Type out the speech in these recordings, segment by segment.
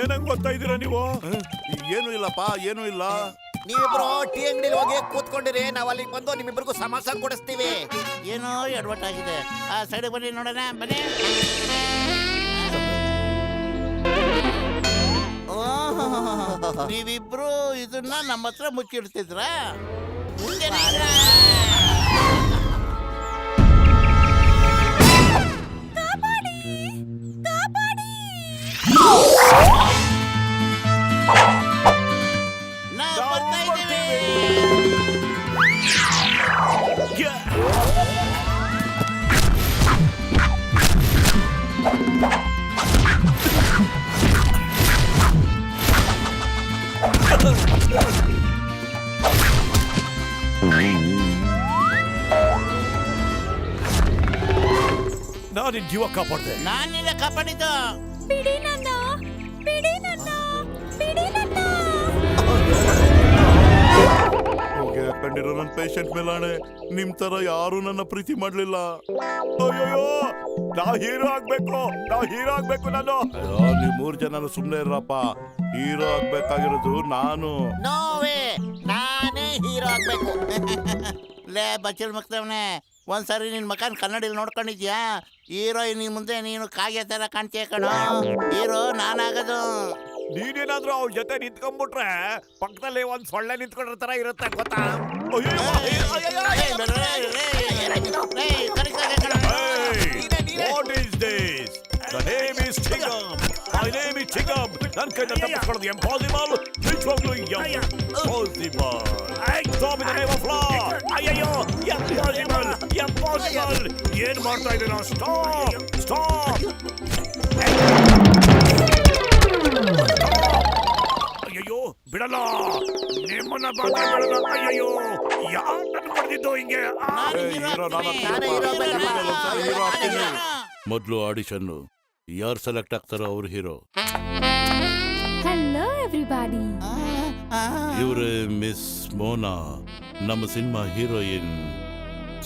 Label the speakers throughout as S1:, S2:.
S1: ಏನಂಗ್ ಗೊತ್ತಾ ಇದೀರಾ ನೀವು?
S2: ಏನು ಇಲ್ಲಪ್ಪ, ಏನು ಇಲ್ಲ.
S3: ನೀವಿಬ್ರು ಟೀ ಅಂಗಡಿಲಿ ಹೋಗಿ ಕೂತ್ಕೊಂಡಿರಿ, ನಾವ್ ಅಲ್ಲಿಗೆ ಬಂದು ನಿಮ್ಮಿಬ್ಬರಿಗೂ ಸಮೋಸ ಕೊಡಿಸ್ತೀವಿ.
S4: ಏನೋ ಎಡವಟ್ಟಾಗಿದೆ. ಸೈಡ್ ಬನ್ನಿ ನೋಡೋಣ, ಬನ್ನಿ. ನೀವಿಬ್ರು ಇದನ್ನ ನಮ್ಮ ಹತ್ರ ಮುಚ್ಚಿಡ್ತಿದ್ರ?
S1: ನಾನು ಜೀವ ಕಾಪಾಡ್ದೆ.
S4: ನಾನಿಲ್ಲ ಕಾಪಾಡಿದ್ದು.
S5: ಬಿಡಿ ನನ್ನ, ಬಿಡಿ ನನ್ನ, ಬಿಡಿ ನನ್ನ.
S2: ಕಂಡಿರೋ ನನ್ನ ಪೇಷಂಟ್ ಮೇಲಾಣೆ, ನಿಮ್ ತರ ಯಾರು ನನ್ನ ಪ್ರೀತಿ ಮಾಡ್ಲಿಲ್ಲ.
S1: ಅಯ್ಯೋ, ನಾವ್ ಹೀರೋ ಆಗ್ಬೇಕು, ನಾವ್ ಹೀರೋ ಆಗ್ಬೇಕು. ನಾನು
S2: ನೀವ್ 3 ಜನ ಸುಮ್ನೆ ಇರಪ್ಪ. ಹೀರೋ ಆಗ್ಬೇಕಾಗಿರೋದು ನಾನು.
S4: ನೋವೇ, ನಾನೇ ಹೀರೋ ಆಗ್ಬೇಕು. ಲೇ ಬಚ್ಚಲ್ ಮಕ್ತವನೆ, ಒಂದ್ಸರಿ ನಿನ್ ಮಕನ್ ಕನ್ನಡಿಲಿ ನೋಡ್ಕೊಂಡಿದ್ಯಾ? ಹೀರೋಯಿನ್ ಮುಂದೆ ನೀನು ಕಾಗೆ ತರ ಕಾಣ್ತೀಯ ಕಣೋ. ಹೀರೋ ನಾನಾಗದು.
S1: ನೀನೇನಾದ್ರೂ ಅವ್ರ ಜೊತೆ ನಿಂತ್ಕೊಂಡ್ಬಿಟ್ರೆ ಪಕ್ಕದಲ್ಲಿ ಒಂದ್ ಸೊಳ್ಳೆ ನಿಂತ್ಕೊಂಡ್ರ ತರ ಇರುತ್ತೆ ಗೊತ್ತಾ? What is this? The name is Chingam. My name is Chingam. ನನ್ನ ಕೈಯಿಂದ ತಪ್ಪಿಸ್ಕೊಳ್ಳೋದು impossible. ನಿಜವಾಗ್ಲೂ impossible. Stop in the name of law. ಅಯ್ಯಯ್ಯೋ, impossible, impossible. ಏನ್ ಮಾಡ್ತಾ ಇದ್ದೀರಾ? Stop. ಅಯ್ಯೋ, ಬಿಡಲ್ಲ ನಿಮ್ಮನ್ನ ಬಿಡಲ್ಲ. ಅಯ್ಯೋ, ಯಾರು ನನ್ನ ಹೊಡೆದಿದ್ದು ಹಿಂಗೆ?
S2: ಮೊದ್ಲು ಆಡಿಷನ್, ಯಾರು ಸೆಲೆಕ್ಟ್ ಆಗ್ತಾರೋ ಅವ್ರು ಹೀರೋ.
S5: Hello everybody.
S2: ಇವ್ರೆ ಮಿಸ್ ಮೋನಾ, ನಮ್ಮ ಸಿನಿಮಾ ಹೀರೋಯಿನ್.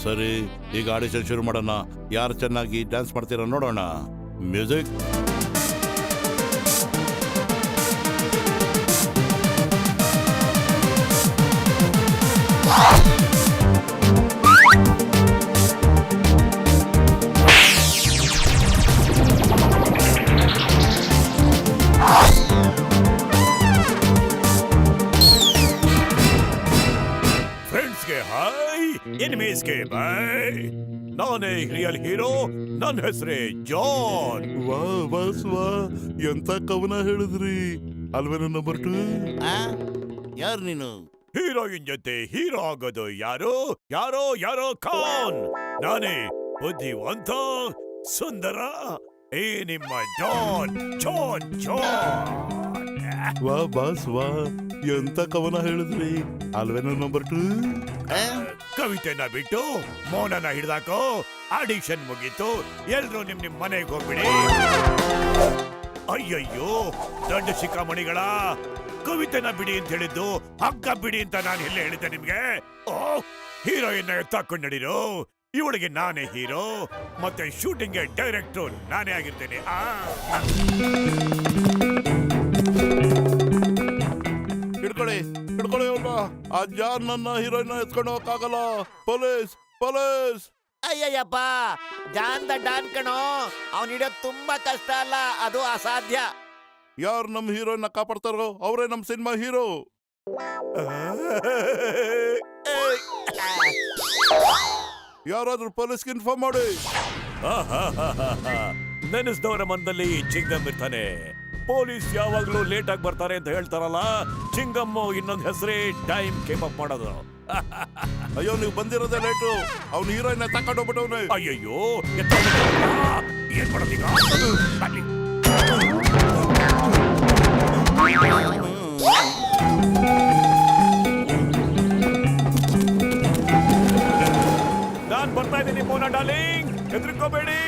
S2: ಸರಿ, ಈಗ ಆಡಿಷನ್ ಶುರು ಮಾಡೋಣ. ಯಾರು ಚೆನ್ನಾಗಿ ಡ್ಯಾನ್ಸ್ ಮಾಡ್ತೀರಾ ನೋಡೋಣ. ಮ್ಯೂಸಿಕ್.
S1: ಫ್ರೆಂಡ್ಸ್ಗೆ ಹಾಯ್, ಎನಿಮೀಸ್ಗೆ ಬಾಯ್. ನಾನೇ ರಿಯಲ್ ಹೀರೋ. ನನ್ನ ಹೆಸರೇ ಜಾನ್.
S2: ವಾ ಬಸ್ ವಾ, ಎಂತ ಕವನ ಹೇಳಿದ್ರಿ ಅಲ್ವೇನು ನಂಬರ್ 2?
S4: ಯಾರು ನೀನು?
S1: ಹೀರೋಯಿನ್ ಜೊತೆ ಹೀರೋ ಆಗೋದು ಯಾರು? ಯಾರೋ ಖಾನ್. ನಾನೇ ಬುದ್ಧಿವಂತ, ಸುಂದರ, ಏ ನಿಮ್ಮ ಜಾನ್.
S2: ವಾ ಬಾಸ್ ವಾ, ಎಂತ ಕವನ ಹೇಳಿದ್ರಿ ಅಲ್ವೇನು ನಂಬರ್ 2?
S1: ಕವಿತೆನ ಬಿಟ್ಟು ಮೌನನ ಹಿಡ್ದಾಕೋ. ಆಡಿಷನ್ ಮುಗೀತು, ಎಲ್ರು ನಿಮ್ ಮನೆಗೆ ಹೋಗ್ಬಿಡಿ. ಅಯ್ಯಯ್ಯೋ, ದೊಡ್ಡ ಶಿಖಾಮಣಿಗಳ, ಕವಿತೆನ ಬಿಡಿ ಅಂತ ಹೇಳಿದ್ದು ಹಗ್ಗ ಬಿಡಿ ಅಂತ ನಾನು ಎಲ್ಲ ಹೇಳಿದ್ದೆ ನಿಮ್ಗೆ? ಹೀರೋಯಿನ್ ಎತ್ತಾಕೊಂಡು ನಡೀರೋ. ಇವಳಿಗೆ ನಾನೇ ಹೀರೋ, ಮತ್ತೆ ಶೂಟಿಂಗ್ ಡೈರೆಕ್ಟರ್ ನಾನೇ ಆಗಿರ್ತೇನೆ.
S2: ಹಿಡ್ಕೊಳ್ಳಿ ಅವ್ರನ್ನ. ಆ ಜಾರ್ ನನ್ನ ಹೀರೋಯಿನ್ ಎತ್ಕೊಂಡು ಹೋಗಕ್ಕಾಗಲ್ಲ. ಪೊಲೀಸ್.
S3: ಅಯ್ಯಯ್ಯಪ್ಪ, ಜಾನ್ ದ ಡಾನ್ ಕಣೋ. ಅವ್ನು ಹಿಡಿಯೋದು ತುಂಬಾ ಕಷ್ಟ ಅಲ್ಲ, ಅದು ಅಸಾಧ್ಯ.
S2: ಯಾರು ನಮ್ಮ ಹೀರೋಯಿನ್ ಕಾಪಾಡ್ತಾರೋ ಅವರೇ ನಮ್ಮ ಸಿನಿಮಾ ಹೀರೋ. ಯಾರಾದ್ರೂ ಪೊಲೀಸ್ಗೆ ಇನ್ಫಾರ್ಮ್ ಮಾಡಿ.
S1: ನೆನೆಸ್ದವರ ಮನದಲ್ಲಿ ಚಿಂಗಮ್ ಇರ್ತಾನೆ. ಪೊಲೀಸ್ ಯಾವಾಗ್ಲೂ ಲೇಟ್ ಆಗಿ ಬರ್ತಾರೆ ಅಂತ ಹೇಳ್ತಾರಲ್ಲ, ಚಿಂಗಮ್ಮು ಇನ್ನೊಂದು ಹೆಸರೇ ಟೈಮ್ ಕೇಪ್ ಅಪ್ ಮಾಡೋದು.
S2: ಅಯ್ಯೋ, ನೀವು ಬಂದಿರೋದೇ ಲೇಟು. ಅವ್ನು ಹೀರೋಯಿನ್ ತಕೊಂಡೋಗ್ಬಿಟ್ಟವ್ನೆ.
S1: ಅಯ್ಯಯ್ಯೋ, ಏನ್ ಮಾಡೋದೀಗ? ಅಲ್ಲಿ ನಾನ್ ಬರ್ತಾ ಇದ್ದೀನಿ ಮೋನಾ ಡಾರ್ಲಿಂಗ್, ಹೆದರ್ಕೋಬೇಡಿ.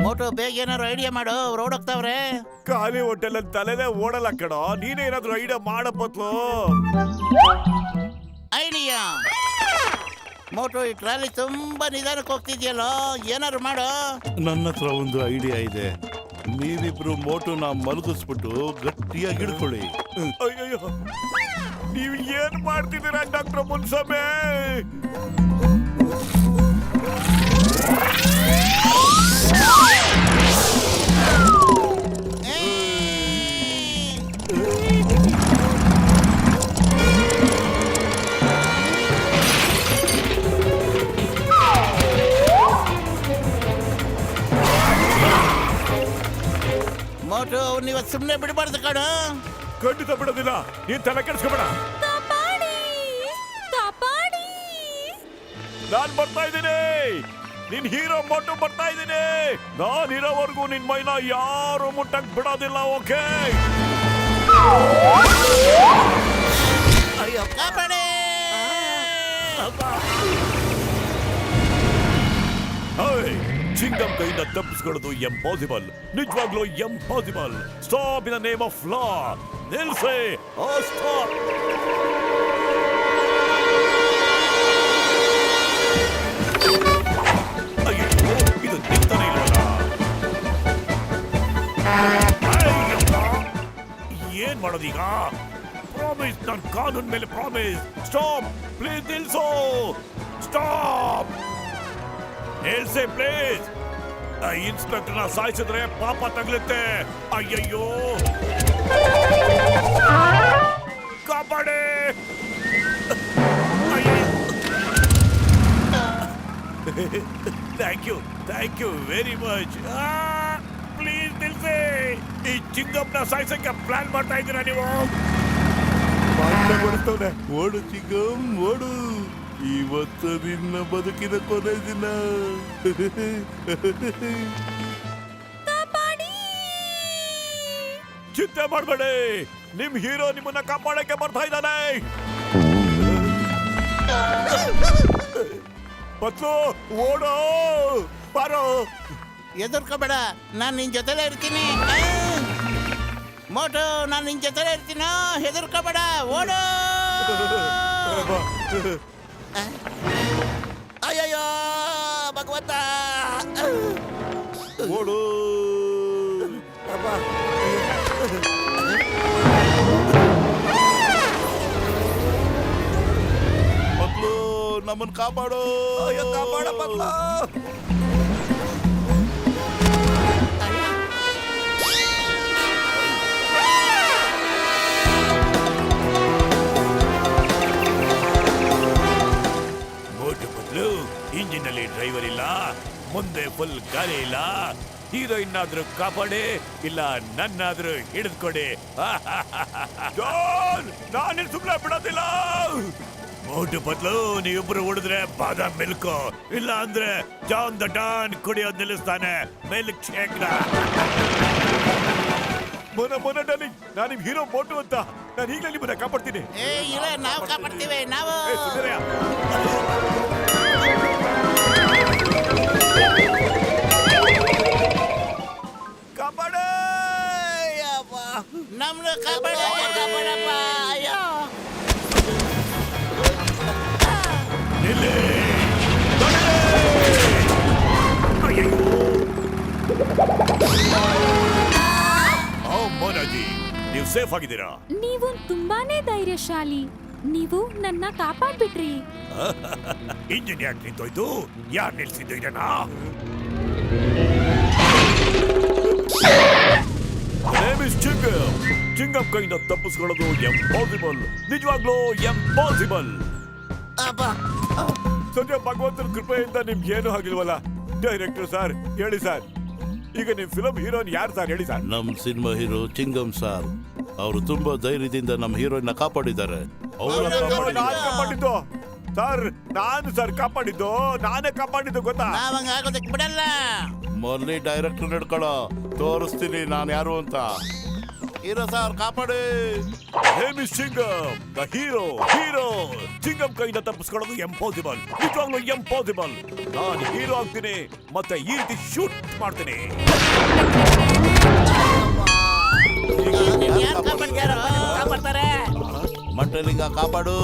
S4: ಮೋಟು ಬೇಗ ಏನಾರು ಐಡಿಯಾ ಮಾಡು, ರೋಡ್ ಹೋಗ್ತಾವ್ರೆ.
S1: ಖಾಲಿ ಹೋಟೆಲ್ ತಲೆನೇ ಓಡಲ್ಲ ಕಣೋ. ನೀನೇನಾದ್ರೂ ಐಡಿಯಾ ಮಾಡಪ್ಪತ್ಲು.
S4: ಐಡಿಯಾ ಮೋಟು, ಈ ಟ್ರಾಲಿ ತುಂಬಾ ನಿಧಾನಕ್ಕೆ ಹೋಗ್ತಿದ್ಯಲ್ಲೋ, ಏನಾರು ಮಾಡು.
S2: ನನ್ನ ಹತ್ರ ಒಂದು ಐಡಿಯಾ ಇದೆ. ನೀವಿಬ್ರು ಮೋಟುನ ಮಲಗಿಸ್ಬಿಟ್ಟು ಗಟ್ಟಿಯಾಗಿ ಹಿಡ್ಕೊಳ್ಳಿ.
S1: ಅಯ್ಯಯ್ಯೋ, ನೀವು ಏನ್ ಮಾಡ್ತಿದ್ದೀರಾ ಡಾಕ್ಟರ್ ಮುನ್ಸಮೆ?
S4: ಮೋಟು, ನೀವು ಸುಮ್ಮನೆ ಬಿಡಬಾರ್ದು ಕಣ.
S1: ಖಂಡಿತ ಬಿಡೋದಿಲ್ಲ. ನೀನ್ ತಲೆ ಕೆಡಿಸ್ಕೊಬೇಡ.
S5: ಕಾಪಾಡಿ ಕಾಪಾಡಿ.
S1: ನಾನ್ ಬರ್ತಾ ಇದ್ದೀನಿ. ನಿನ್ ಹೀರೋ ಮೋಟು ಬರ್ತಾ ಇದ್ದೀನಿ. ನಾನ್ ಇರೋವರೆಗೂ ನಿನ್ ಮೈನ ಯಾರು ಮುಟ್ಟಕ್ ಬಿಡೋದಿಲ್ಲ. ಓಕೆ?
S4: ಅಯ್ಯೋ, ಕಾಪಾಡಿ.
S1: ಚಿಂಗಂ ಕೈಯಿಂದ ತಪ್ಪಿಸ್ಕೊಳ್ಳೋದು ಎಂಪಾಸಿಬಲ್. ನಿಜವಾಗ್ಲೂ impossible. Stop in the name of law. ನಿಲ್ಸೆ. ಸ್ಟಾಪ್. ಅಯ್ಯೋ, ಇದು ನಿಂತಾನೆ ಇಲ್ವಲ್ಲ. ಏನ್ ಮಾಡೋದೀಗ? ಪ್ರಾಮಿಸ್, ನಾನು ಕಾನೂನ್ ಮೇಲೆ ಪ್ರಾಮಿಸ್. Stop please. ನಿಲ್ಸು. ಸ್ಟಾಪ್. ನಿಲ್ಸೆ ಪ್ಲೀಸ್. ಇನ್ಸ್ಪೆಕ್ಟರ್ನ ಸಾಯಿಸಿದ್ರೆ ಪಾಪ ತಗಲುತ್ತೆ. ಅಯ್ಯಯ್ಯೋ, ಕಾಪಾಡಿ. Thank you very much. Please ನಿಲ್ಸೆ. ಈ ಚಿಂಗಮ್ನ ಸಾಯಿಸಕ್ಕೆ ಪ್ಲಾನ್ ಮಾಡ್ತಾ ಇದ್ದೀರಾ ನೀವು?
S2: ಓಡು ಚಿಗಂ, ಓಡು. ಇವತ್ತು ನಿನ್ನ ಬದುಕಿನ ಕೊನೆ ದಿನ.
S5: ಕಾಪಾಡಿ.
S1: ಚಿಂತೆ ಮಾಡಬೇಡಿ. ನಿಮ್ ಹೀರೋ ನಿಮ್ಮನ್ನ ಕಾಪಾಡಕ್ಕೆ ಬರ್ತಾ ಇದ್ದಾನೆ. ಪತ್ಲು, ಓಡೋ. ಬಾರೋ.
S4: ಎದುರ್ಕೋಬೇಡ, ನಾನು ನಿನ್ ಜೊತೆಲೇ ಇರ್ತೀನಿ. ಮೋಟು, ನಾನು ನಿನ್ ಜೊತೆಲೇ ಇರ್ತೀನೋ, ಹೆದರ್ಕೋಬೇಡ, ಓಡು. ಅಯ್ಯಯ್ಯೋ ಭಗವಂತ.
S2: ಓಡು. ಮಕ್ಕಳು, ನಮ್ಮನ್ನು ಕಾಪಾಡು.
S1: ಕಾಪಾಡ ಪತ್ಲು. ಇಂಜಿನ್ ಅಲ್ಲಿ ಡ್ರೈವರ್ ಇಲ್ಲ, ಮುಂದೆ ಫುಲ್ ಗಾಳಿ ಇಲ್ಲ. ಹೀರೋಯಿನ್ ಆದ್ರೂ ಕಾಪಾಡಿ, ಇಲ್ಲ ನನ್ನಾದ್ರೂ ಹಿಡಿದ್ಕೊಡಿ. ನಾನು ಸುಮ್ಮನೆ ಬಿಡೋದಿಲ್ಲ. ಮೋಟು ಪತ್ಲು, ನೀವಿಬ್ರು ಹೊಡೆದ್ರೆ ಬಾದಾಮ್ ಮಿಲ್ಕ್, ಇಲ್ಲ ಅಂದ್ರೆ ಜಾನ್ ದ ಡಾನ್ ಕುಡಿಯೋದ್ ನಿಲ್ಲಿಸ್ತಾನೆ. Milk shake. ಮೊನ ಡಾರ್ಲಿಂಗ್, ನಾನು ನಿಮ್ ಹೀರೋ ಮೋಟು ಅಂತ. ನಾನು ಈಗಲೇ ನಿಮ್ಮನ್ನ ಕಾಪಾಡ್ತೀನಿ.
S4: ಇಲ್ಲ, ನಾವು ಕಾಪಾಡ್ತೀವಿ. ನಾವು
S1: ಕಾಪಾಡ.
S4: ನಮ್ನ ಕಾಪಾಡಪ್ಪ. ಅಯ್ಯೋ,
S1: ಮೋನಾಜಿ, ನೀವು ಸೇಫ್ ಆಗಿದ್ದೀರಾ?
S5: ನೀವು ತುಂಬಾನೇ ಧೈರ್ಯಶಾಲಿ. ನೀವು ನನ್ನ ಕಾಪಾಡ್ಬಿಟ್ರಿ.
S1: ಇಂಜಿನ್ ಯಾಕೆ ನಿಂತೋಯ್ತು? ಯಾರು ನಿಲ್ಸಿದ್ದು ಇದನ್ನ? ಚಿಂಗಂ ಕೈಯಿಂದ ತಪ್ಪಿಸ್ಕೊಳ್ಳೋದು ಎಂಪಾಸಿಬಲ್. ನಿಜವಾಗ್ಲೂ ಎಂಪಾಸಿಬಲ್. ಸದ್ಯ ಭಗವಂತನ ಕೃಪೆಯಿಂದ ನಿಮ್ಗೆ ಏನೂ ಆಗಿಲ್ವಲ್ಲ. ಡೈರೆಕ್ಟರ್ ಸರ್, ಹೇಳಿ ಸರ್, ಈಗ ನಿಮ್ ಫಿಲಂ ಹೀರೋನ್ ಯಾರು ಸರ್? ಹೇಳಿ ಸರ್.
S2: ನಮ್ ಸಿನಿಮಾ ಹೀರೋ ಚಿಂಗಂ ಸರ್. ಅವರು ತುಂಬಾ ಧೈರ್ಯದಿಂದ ನಮ್ಮ ಹೀರೋಯಿನ್ ಕಾಪಾಡಿದ್ದಾರೆ.
S1: ನಾನ್ ಕಾಪಾಡಿದ್ದು ಸರ್, ನಾನು ಸರ್ ಕಾಪಾಡಿದ್ದು, ನಾನೇ ಕಾಪಾಡಿದ್ದು ಗೊತ್ತಾ?
S4: ನಾವಂಗ ಆಗೋದಕ್ಕೆ ಬಿಡಲ್ಲ.
S2: ಮೊದಲೇ ಡೈರೆಕ್ಟರ್ ನಡ್ಕೊಳ್ಳೋ, ತೋರಿಸ್ತೀನಿ ನಾನು ಯಾರು ಅಂತ.
S4: ಹೀರೋ ಸರ್ ಕಾಪಾಡಿ.
S1: Name is Chingam the hero. Chingam ಕೈಯಿಂದ ತಪ್ಪಿಸ್ಕೊಳ್ಳೋದು ಎಂಪಾಸಿಬಲ್, ನಿಜವಾಗ್ಲೂ ಎಂಪಾಸಿಬಲ್. ನಾನು ಹೀರೋ ಆಗ್ತೀನಿ ಮತ್ತೆ ಈ ರೀತಿ ಶೂಟ್ ಮಾಡ್ತೀನಿ.
S3: ಯಾರು ಕಾಪಾಡ್ತಾರೆ?
S4: ಮಂಟಲಿಂಗ ಕಾಪಾಡು.